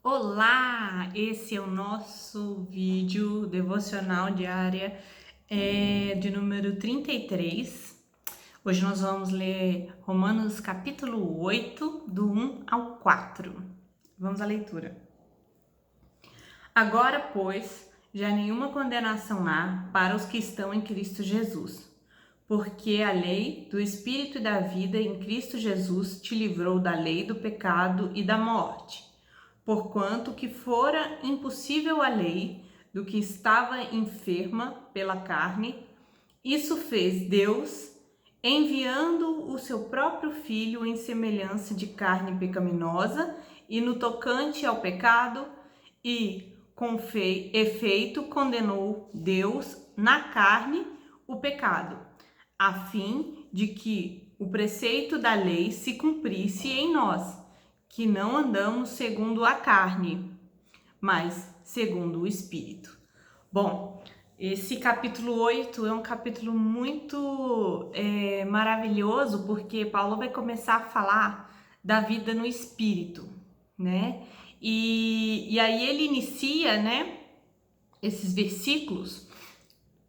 Olá, esse é o nosso vídeo devocional diária de número 33. Hoje nós vamos ler Romanos capítulo 8, do 1 ao 4. Vamos à leitura. Agora, pois, já nenhuma condenação há para os que estão em Cristo Jesus, porque a lei do Espírito e da vida em Cristo Jesus te livrou da lei do pecado e da morte. Porquanto que fora impossível a lei do que estava enferma pela carne, isso fez Deus, enviando o seu próprio Filho em semelhança de carne pecaminosa, e no tocante ao pecado, e com efeito condenou Deus na carne o pecado, a fim de que o preceito da lei se cumprisse em nós, que não andamos segundo a carne, mas segundo o Espírito. Bom, esse capítulo 8 é um capítulo muito maravilhoso, porque Paulo vai começar a falar da vida no Espírito, né? E aí ele inicia, né, esses versículos,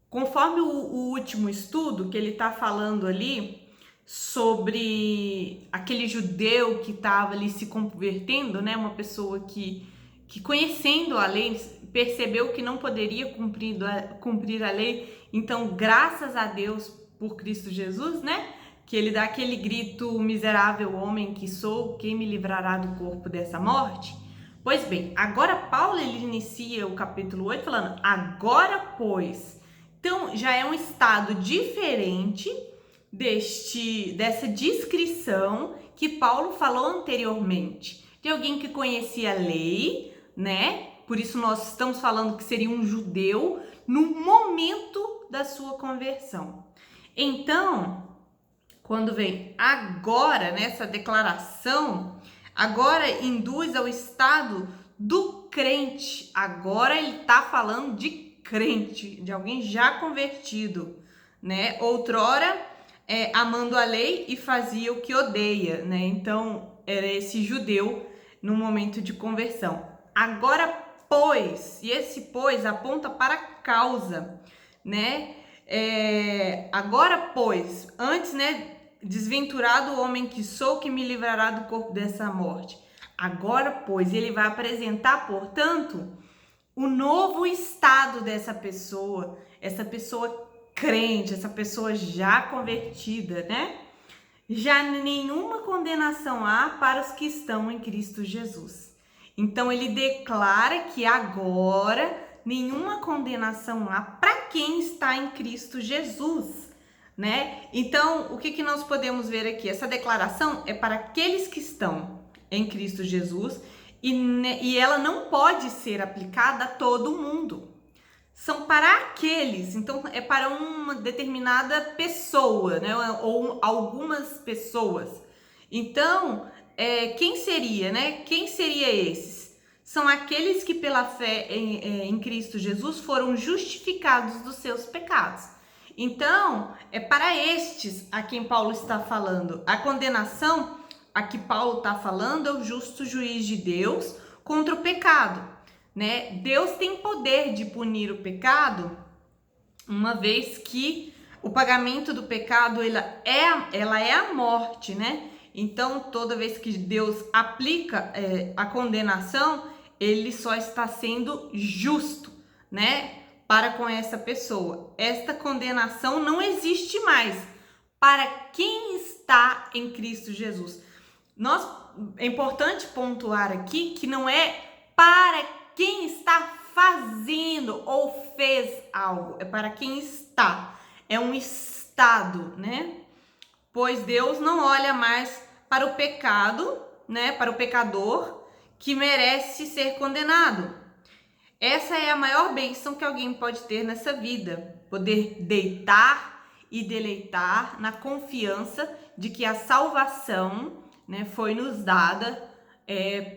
conforme o último estudo que ele está falando ali, sobre aquele judeu que estava ali se convertendo, né? Uma pessoa que conhecendo a lei, percebeu que não poderia cumprir a lei. Então, graças a Deus por Cristo Jesus, né? Que ele dá aquele grito: miserável homem que sou, quem me livrará do corpo dessa morte? Pois bem, agora Paulo ele inicia o capítulo 8 falando: agora pois. Então, já é um estado diferente dessa descrição que Paulo falou anteriormente, de alguém que conhecia a lei, né? Por isso nós estamos falando que seria um judeu no momento da sua conversão. Então, quando vem agora, nessa declaração, agora induz ao estado do crente. Agora ele está falando de crente, de alguém já convertido, né? Outrora, amando a lei e fazia o que odeia, né? Então, era esse judeu no momento de conversão. Agora, pois, e esse pois aponta para a causa, né? Agora, pois, antes, né? Desventurado o homem que sou, que me livrará do corpo dessa morte. Agora, pois, ele vai apresentar, portanto, o novo estado dessa pessoa, essa pessoa crente, essa pessoa já convertida, né? Já nenhuma condenação há para os que estão em Cristo Jesus. Então ele declara que agora nenhuma condenação há para quem está em Cristo Jesus, né? Então, o que nós podemos ver aqui? Essa declaração é para aqueles que estão em Cristo Jesus e ela não pode ser aplicada a todo mundo. São para aqueles, então é para uma determinada pessoa, né? Ou algumas pessoas. Então, quem seria, né? Quem seria esses? São aqueles que pela fé em Cristo Jesus foram justificados dos seus pecados. Então, é para estes a quem Paulo está falando. A condenação a que Paulo está falando é o justo juiz de Deus contra o pecado, né? Deus tem poder de punir o pecado, uma vez que o pagamento do pecado ela é a morte, né? Então, toda vez que Deus aplica a condenação, ele só está sendo justo, né? Para com essa pessoa. Esta condenação não existe mais para quem está em Cristo Jesus. É importante pontuar aqui que não é para quem está fazendo ou fez algo, é para quem está. É um estado, né? Pois Deus não olha mais para o pecado, né? Para o pecador que merece ser condenado. Essa é a maior bênção que alguém pode ter nessa vida, poder deitar e deleitar na confiança de que a salvação, né, foi nos dada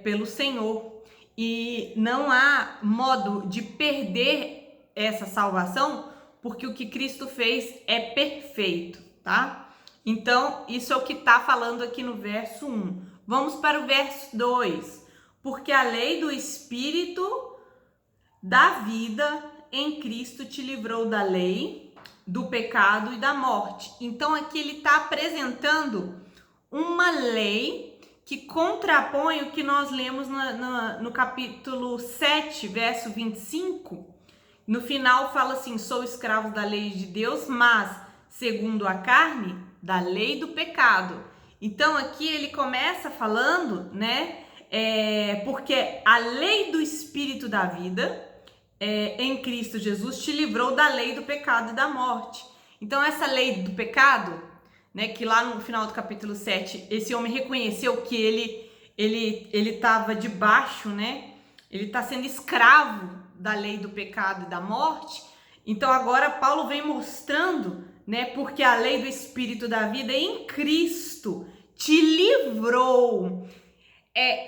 pelo Senhor. E não há modo de perder essa salvação, porque o que Cristo fez é perfeito, tá? Então, isso é o que está falando aqui no verso 1. Vamos para o verso 2. porque a lei do Espírito da vida em Cristo te livrou da lei, do pecado e da morte. Então aqui ele está apresentando uma lei que contrapõe o que nós lemos no capítulo 7, verso 25. No final fala assim: sou escravo da lei de Deus, mas segundo a carne, da lei do pecado. Então aqui ele começa falando, né? Porque a lei do Espírito da vida em Cristo Jesus te livrou da lei do pecado e da morte. Então essa lei do pecado, né, que lá no final do capítulo 7, esse homem reconheceu que ele estava debaixo, né? Ele está sendo escravo da lei do pecado e da morte. Então agora Paulo vem mostrando, né, porque a lei do Espírito da vida em Cristo te livrou.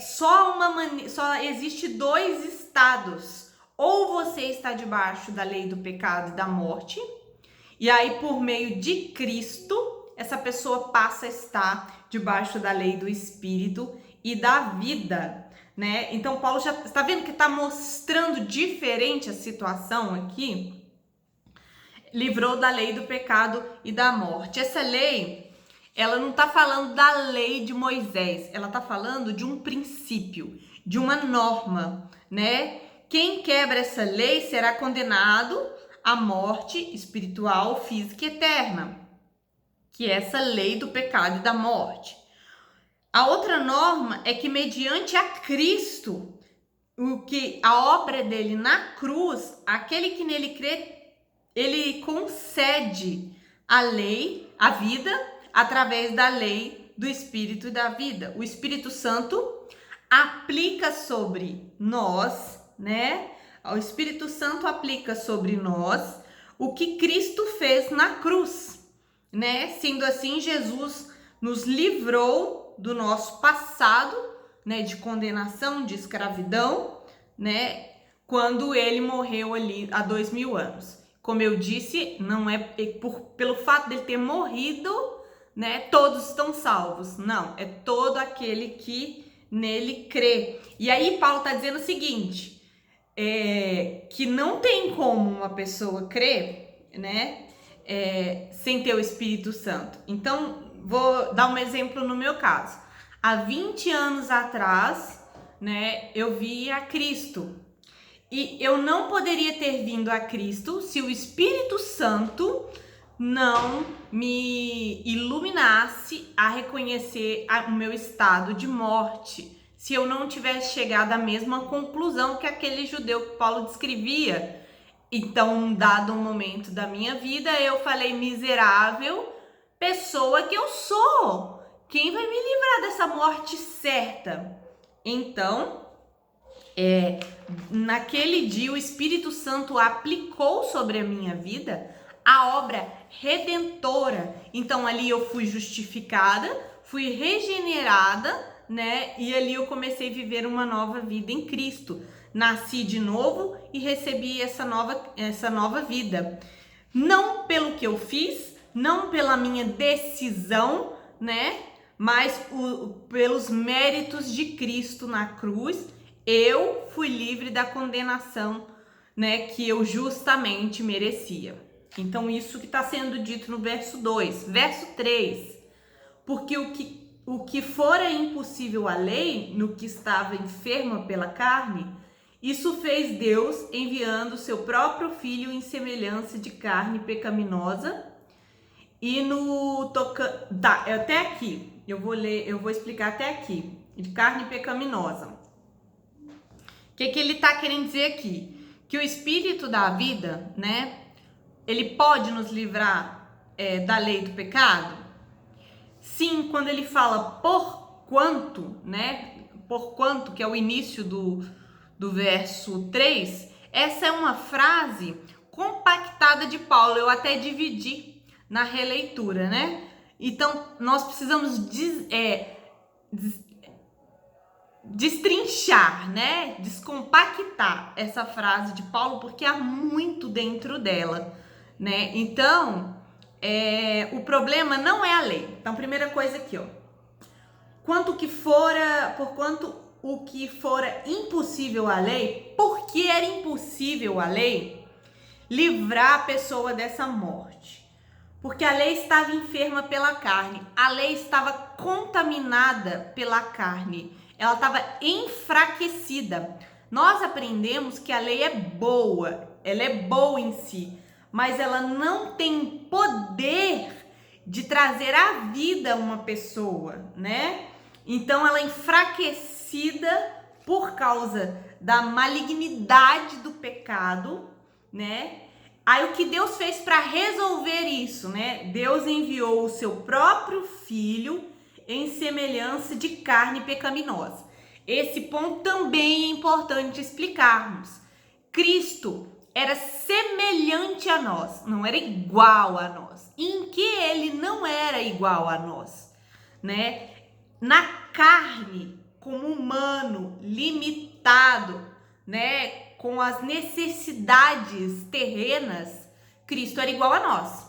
Só existe dois estados. Ou você está debaixo da lei do pecado e da morte, e aí por meio de Cristo, essa pessoa passa a estar debaixo da lei do Espírito e da vida, né? Então Paulo já está vendo que está mostrando diferente a situação aqui. Livrou da lei do pecado e da morte. Essa lei, ela não está falando da lei de Moisés, ela está falando de um princípio, de uma norma, né? Quem quebra essa lei será condenado à morte espiritual, física e eterna, que é essa lei do pecado e da morte. A outra norma é que mediante a Cristo, a obra dele na cruz, aquele que nele crê, ele concede a lei, a vida, através da lei do Espírito e da vida. O Espírito Santo aplica sobre nós, né? O Espírito Santo aplica sobre nós o que Cristo fez na cruz, né? Sendo assim, Jesus nos livrou do nosso passado, né, de condenação, de escravidão, né, quando ele morreu ali há 2000 anos. Como eu disse, não é pelo fato dele ter morrido, né, todos estão salvos. Não, é todo aquele que nele crê. E aí Paulo está dizendo o seguinte, que não tem como uma pessoa crer, né, sem ter o Espírito Santo. Então, vou dar um exemplo no meu caso. Há 20 anos atrás, né, eu vi a Cristo. E eu não poderia ter vindo a Cristo se o Espírito Santo não me iluminasse a reconhecer o meu estado de morte. Se eu não tivesse chegado à mesma conclusão que aquele judeu que Paulo descrevia. Então, dado um momento da minha vida, eu falei: miserável pessoa que eu sou, quem vai me livrar dessa morte certa? Então, naquele dia o Espírito Santo aplicou sobre a minha vida a obra redentora. Então ali eu fui justificada, fui regenerada, né? E ali eu comecei a viver uma nova vida em Cristo. Nasci de novo e recebi essa nova vida. Não pelo que eu fiz, não pela minha decisão, né? Mas pelos méritos de Cristo na cruz, eu fui livre da condenação, né, que eu justamente merecia. Então, isso que está sendo dito no verso 2. Verso 3. Porque o que fora impossível à lei, no que estava enferma pela carne, isso fez Deus enviando o seu próprio Filho em semelhança de carne pecaminosa. E até aqui, eu vou explicar até aqui, de carne pecaminosa. O que ele está querendo dizer aqui? Que o Espírito da vida, né, ele pode nos livrar da lei do pecado? Sim, quando ele fala porquanto, né, porquanto, que é o início do verso 3, essa é uma frase compactada de Paulo, eu até dividi na releitura, né? Então, nós precisamos destrinchar, né? Descompactar essa frase de Paulo, porque há muito dentro dela, né? Então, o problema não é a lei. Então, primeira coisa aqui, ó. Porquanto o que fora impossível à lei, porque era impossível à lei livrar a pessoa dessa morte. Porque a lei estava enferma pela carne, a lei estava contaminada pela carne, ela estava enfraquecida. Nós aprendemos que a lei é boa, ela é boa em si, mas ela não tem poder de trazer à vida uma pessoa, né? Então ela é enfraquecida por causa da malignidade do pecado, né? Aí o que Deus fez para resolver isso, né? Deus enviou o seu próprio filho em semelhança de carne pecaminosa. Esse ponto também é importante explicarmos. Cristo era semelhante a nós, não era igual a nós. Em que ele não era igual a nós, né? Na carne, como humano, limitado, né? Com as necessidades terrenas, Cristo era igual a nós.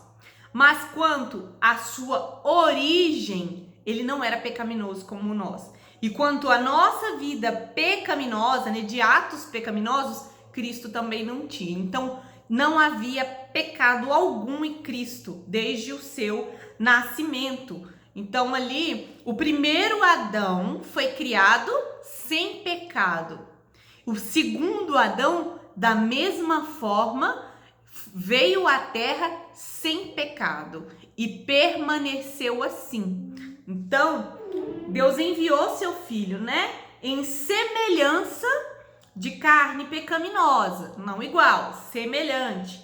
Mas quanto à sua origem, ele não era pecaminoso como nós. E quanto à nossa vida pecaminosa, né, de atos pecaminosos, Cristo também não tinha. Então, não havia pecado algum em Cristo desde o seu nascimento. Então, ali, o primeiro Adão foi criado sem pecado. O segundo Adão, da mesma forma, veio à terra sem pecado e permaneceu assim. Então, Deus enviou seu filho, né? Em semelhança de carne pecaminosa, não igual, semelhante.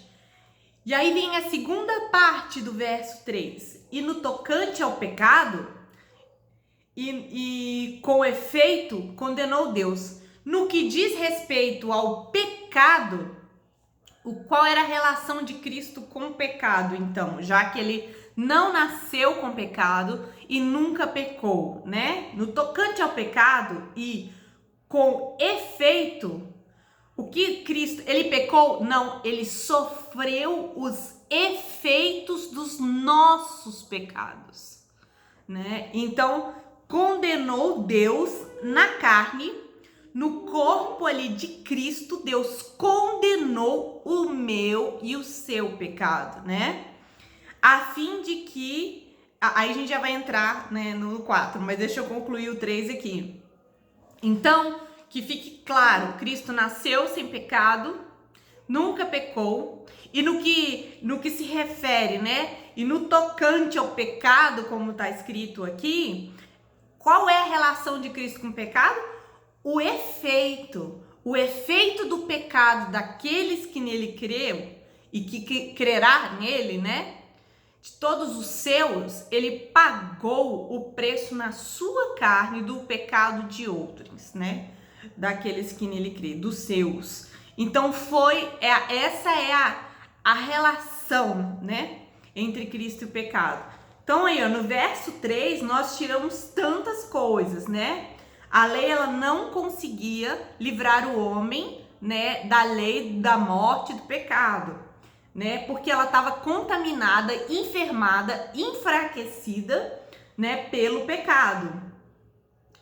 E aí vem a segunda parte do verso 3. E no tocante ao pecado, e com efeito, condenou Deus. No que diz respeito ao pecado, qual era a relação de Cristo com o pecado, então? Já que ele não nasceu com pecado e nunca pecou, né? No tocante ao pecado e com efeito, o que Cristo, ele pecou? Não, ele sofreu os efeitos dos nossos pecados, né? Então, condenou Deus na carne, no corpo ali de Cristo, Deus condenou o meu e o seu pecado, né? A fim de que, aí a gente já vai entrar, né, no 4, mas deixa eu concluir o 3 aqui. Então, que fique claro, Cristo nasceu sem pecado, nunca pecou, e no que se refere, né, e no tocante ao pecado, como está escrito aqui, qual é a relação de Cristo com o pecado? O efeito do pecado daqueles que nele creu e que crerá nele, né? De todos os seus, ele pagou o preço na sua carne do pecado de outros, né? Daqueles que nele crê, dos seus. Então essa é a relação, né? Entre Cristo e o pecado. Então aí, ó, no verso 3, nós tiramos tantas coisas, né? A lei, ela não conseguia livrar o homem, né, da lei da morte e do pecado, né? Porque ela estava contaminada, enfermada, enfraquecida, né, pelo pecado.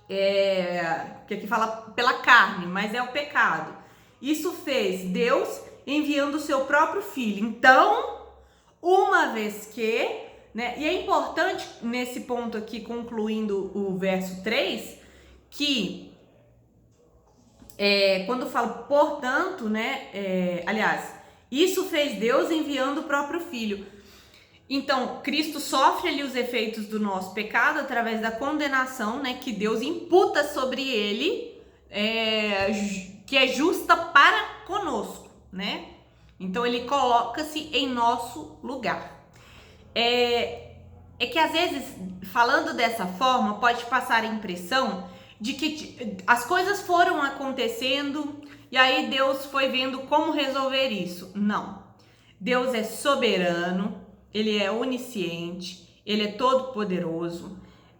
Que aqui fala pela carne, mas é o pecado. Isso fez Deus enviando o seu próprio filho. Então, uma vez que, né, e é importante nesse ponto aqui, concluindo o verso 3, que quando falo portanto, né, aliás, isso fez Deus enviando o próprio filho. Então, Cristo sofre ali os efeitos do nosso pecado através da condenação, né, que Deus imputa sobre ele, que é justa para conosco, né? Então, ele coloca-se em nosso lugar. É que às vezes, falando dessa forma, pode passar a impressão de que as coisas foram acontecendo e aí Deus foi vendo como resolver isso. Não. Deus é soberano, ele é onisciente, ele é todo poderoso.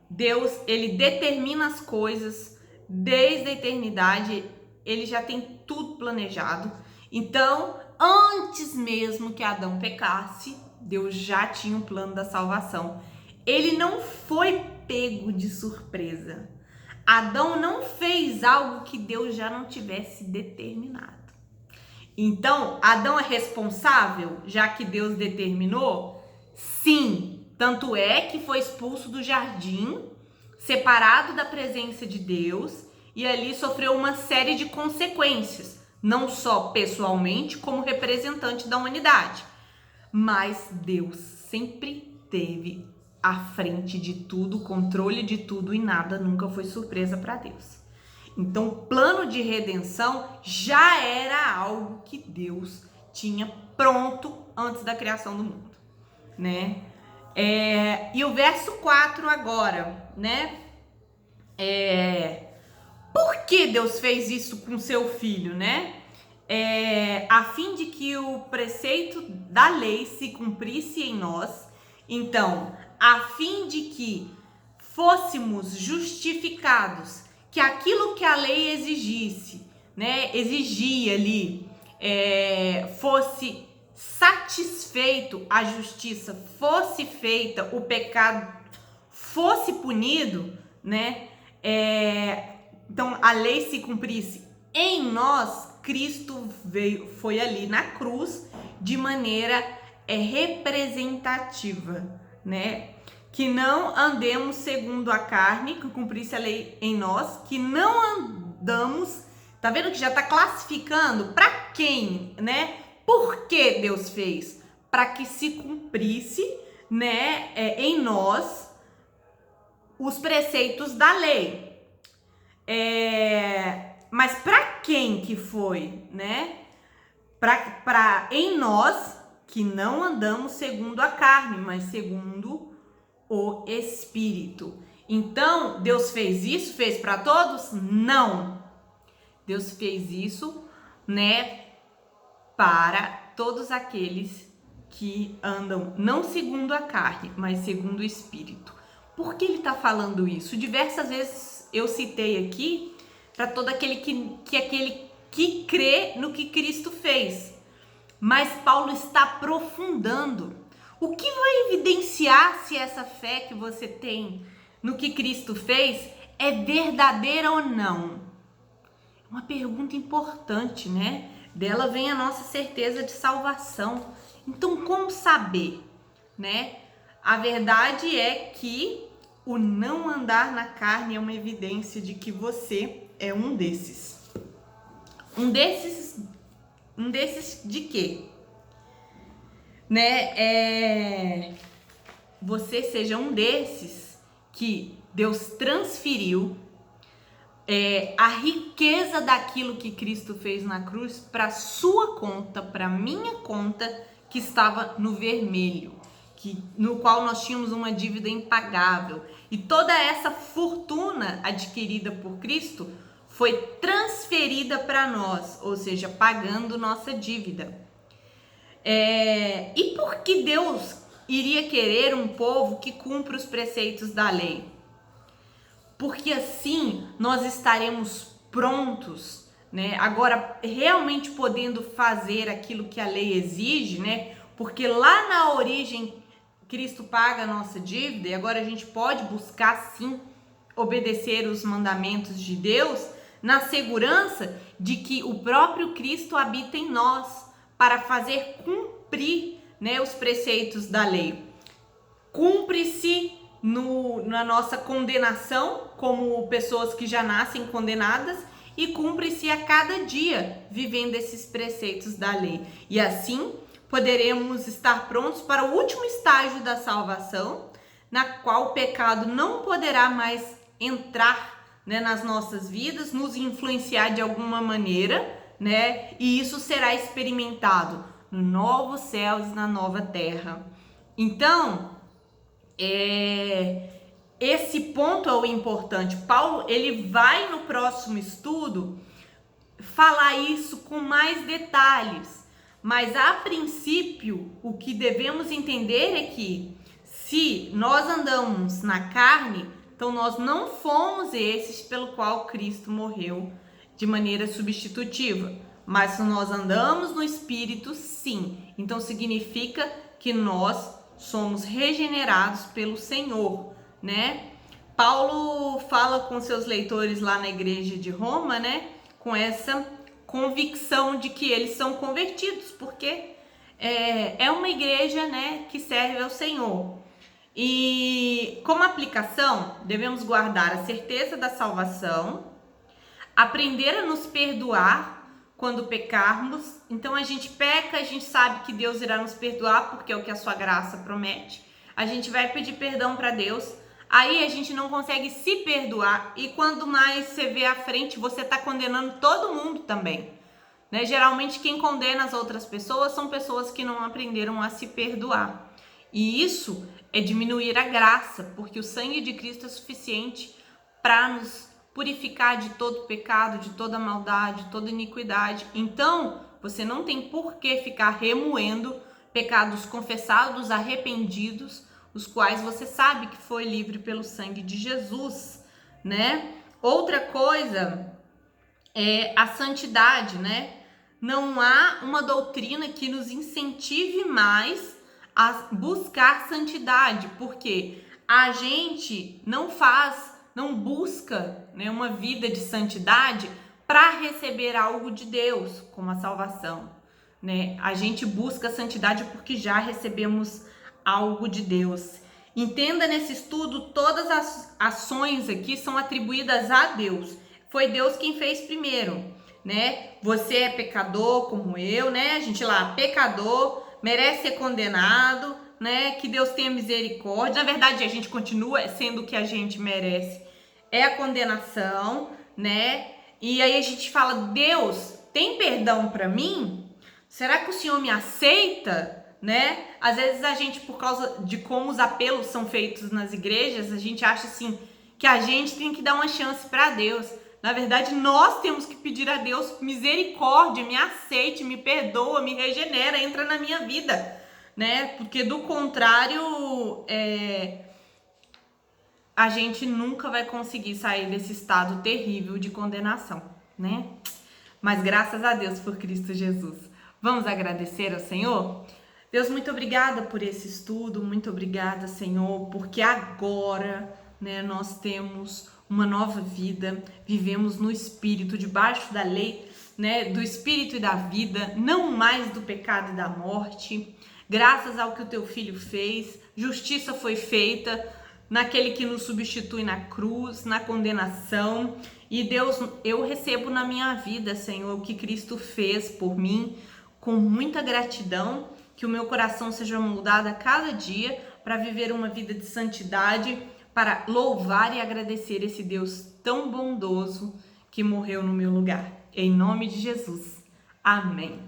Deus, ele determina as coisas desde a eternidade, ele já tem tudo planejado. Então, antes mesmo que Adão pecasse, Deus já tinha um plano da salvação. Ele não foi pego de surpresa. Adão não fez algo que Deus já não tivesse determinado. Então, Adão é responsável, já que Deus determinou? Sim, tanto é que foi expulso do jardim, separado da presença de Deus, e ali sofreu uma série de consequências, não só pessoalmente, como representante da humanidade. Mas Deus sempre teve à frente de tudo, controle de tudo, e nada nunca foi surpresa para Deus. Então, o plano de redenção já era algo que Deus tinha pronto antes da criação do mundo, né? E o verso 4 agora, né? Por que Deus fez isso com seu filho, né? A fim de que o preceito da lei se cumprisse em nós. Então, a fim de que fôssemos justificados, que aquilo que a lei exigisse, né, exigia ali, fosse satisfeito, a justiça fosse feita, o pecado fosse punido, né? Então a lei se cumprisse em nós. Cristo foi ali na cruz de maneira representativa, né? Que não andemos segundo a carne, que cumprisse a lei em nós, que não andamos, tá vendo que já tá classificando para quem, né? Por que Deus fez? Para que se cumprisse, né, em nós os preceitos da lei. Mas para quem que foi, né? Para em nós que não andamos segundo a carne, mas segundo o Espírito. Então, Deus fez isso? Fez para todos? Não. Deus fez isso, né, para todos aqueles que andam não segundo a carne, mas segundo o Espírito. Por que ele está falando isso? Diversas vezes eu citei aqui para todo aquele que crê no que Cristo fez. Mas Paulo está aprofundando. O que vai evidenciar se essa fé que você tem no que Cristo fez é verdadeira ou não? Uma pergunta importante, né? Dela vem a nossa certeza de salvação. Então, como saber, né? A verdade é que o não andar na carne é uma evidência de que você é um desses. Um desses de quê? Né? Você seja um desses que Deus transferiu a riqueza daquilo que Cristo fez na cruz para sua conta, para minha conta, que estava no vermelho, no qual nós tínhamos uma dívida impagável. E toda essa fortuna adquirida por Cristo foi transferida para nós, ou seja, pagando nossa dívida. E por que Deus iria querer um povo que cumpra os preceitos da lei? Porque assim nós estaremos prontos, né? Agora realmente podendo fazer aquilo que a lei exige, né? Porque lá na origem Cristo paga a nossa dívida e agora a gente pode buscar sim obedecer os mandamentos de Deus na segurança de que o próprio Cristo habita em nós para fazer cumprir, né, os preceitos da lei. Cumpre-se na nossa condenação como pessoas que já nascem condenadas e cumpre-se a cada dia vivendo esses preceitos da lei. E assim poderemos estar prontos para o último estágio da salvação, na qual o pecado não poderá mais entrar, né, nas nossas vidas, nos influenciar de alguma maneira, né? E isso será experimentado no novo céus e na nova terra. Então, esse ponto é o importante. Paulo, ele vai no próximo estudo falar isso com mais detalhes, mas a princípio o que devemos entender é que se nós andamos na carne, então nós não fomos esses pelo qual Cristo morreu de maneira substitutiva, mas se nós andamos no Espírito, sim. Então significa que nós somos regenerados pelo Senhor, né? Paulo fala com seus leitores lá na igreja de Roma, né, com essa convicção de que eles são convertidos, porque é uma igreja, né, que serve ao Senhor. E como aplicação, devemos guardar a certeza da salvação, aprender a nos perdoar quando pecarmos. Então a gente peca, a gente sabe que Deus irá nos perdoar, porque é o que a sua graça promete. A gente vai pedir perdão para Deus, aí a gente não consegue se perdoar, e quando mais você vê à frente, você está condenando todo mundo também, né? Geralmente quem condena as outras pessoas são pessoas que não aprenderam a se perdoar, e isso é diminuir a graça, porque o sangue de Cristo é suficiente para nos purificar de todo pecado, de toda maldade, de toda iniquidade. Então, você não tem por que ficar remoendo pecados confessados, arrependidos, os quais você sabe que foi livre pelo sangue de Jesus, né? Outra coisa é a santidade, né? Não há uma doutrina que nos incentive mais a buscar santidade, porque a gente não busca, né, uma vida de santidade para receber algo de Deus, como a salvação, né? A gente busca santidade porque já recebemos algo de Deus. Entenda nesse estudo, todas as ações aqui são atribuídas a Deus. Foi Deus quem fez primeiro, né? Você é pecador como eu, né? A gente lá, pecador, merece ser condenado, né? Que Deus tenha misericórdia. Na verdade, a gente continua sendo o que a gente merece. É a condenação, né? E aí a gente fala, Deus, tem perdão para mim? Será que o Senhor me aceita? Né? Às vezes a gente, por causa de como os apelos são feitos nas igrejas, a gente acha assim que a gente tem que dar uma chance para Deus. Na verdade, nós temos que pedir a Deus misericórdia, me aceite, me perdoa, me regenera, entra na minha vida, né? Porque do contrário, a gente nunca vai conseguir sair desse estado terrível de condenação, né? Mas graças a Deus por Cristo Jesus. Vamos agradecer ao Senhor? Deus, muito obrigada por esse estudo, muito obrigada, Senhor, porque agora, né, nós temos uma nova vida, vivemos no Espírito, debaixo da lei, né, do Espírito e da vida, não mais do pecado e da morte. Graças ao que o Teu Filho fez, justiça foi feita naquele que nos substitui na cruz, na condenação. E Deus, eu recebo na minha vida, Senhor, o que Cristo fez por mim, com muita gratidão. Que o meu coração seja moldado a cada dia para viver uma vida de santidade, para louvar e agradecer esse Deus tão bondoso que morreu no meu lugar. Em nome de Jesus. Amém.